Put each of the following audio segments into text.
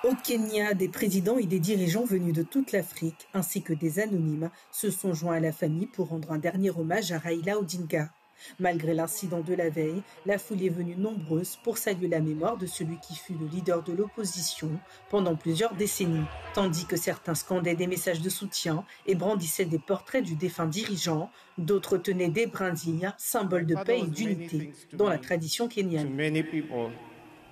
Au Kenya, des présidents et des dirigeants venus de toute l'Afrique, ainsi que des anonymes, se sont joints à la famille pour rendre un dernier hommage à Raila Odinga. Malgré l'incident de la veille, la foule est venue nombreuse pour saluer la mémoire de celui qui fut le leader de l'opposition pendant plusieurs décennies, tandis que certains scandaient des messages de soutien et brandissaient des portraits du défunt dirigeant, d'autres tenaient des brindilles, symboles de paix et d'unité dans la tradition kenyane.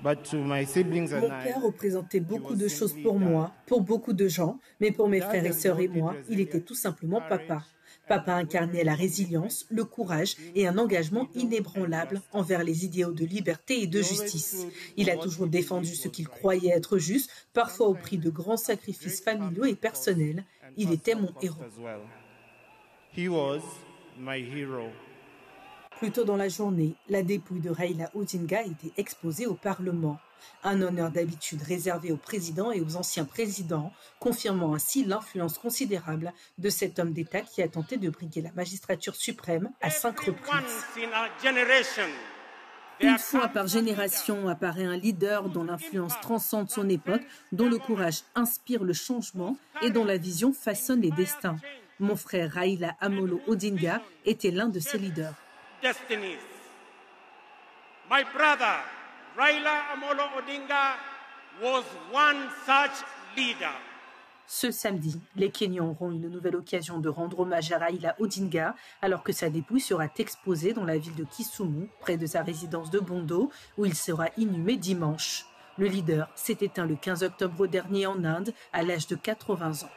Mon père représentait beaucoup de choses pour moi, pour beaucoup de gens, mais pour mes frères et sœurs et moi, il était tout simplement papa. Papa incarnait la résilience, le courage et un engagement inébranlable envers les idéaux de liberté et de justice. Il a toujours défendu ce qu'il croyait être juste, parfois au prix de grands sacrifices familiaux et personnels. Il était mon héros. Plus tôt dans la journée, la dépouille de Raila Odinga a été exposée au Parlement. Un honneur d'habitude réservé au président et aux anciens présidents, confirmant ainsi l'influence considérable de cet homme d'État qui a tenté de briguer la magistrature suprême à 5 reprises. Une fois par génération apparaît un leader dont l'influence transcende son époque, dont le courage inspire le changement et dont la vision façonne les destins. Mon frère Raila Amolo Odinga était l'un de ces leaders. My brother Raila Amolo Odinga was one such leader. Ce samedi, les Kenyans auront une nouvelle occasion de rendre hommage à Raila Odinga alors que sa dépouille sera exposée dans la ville de Kisumu, près de sa résidence de Bondo, où il sera inhumé dimanche. Le leader s'est éteint le 15 octobre dernier en Inde à l'âge de 80 ans.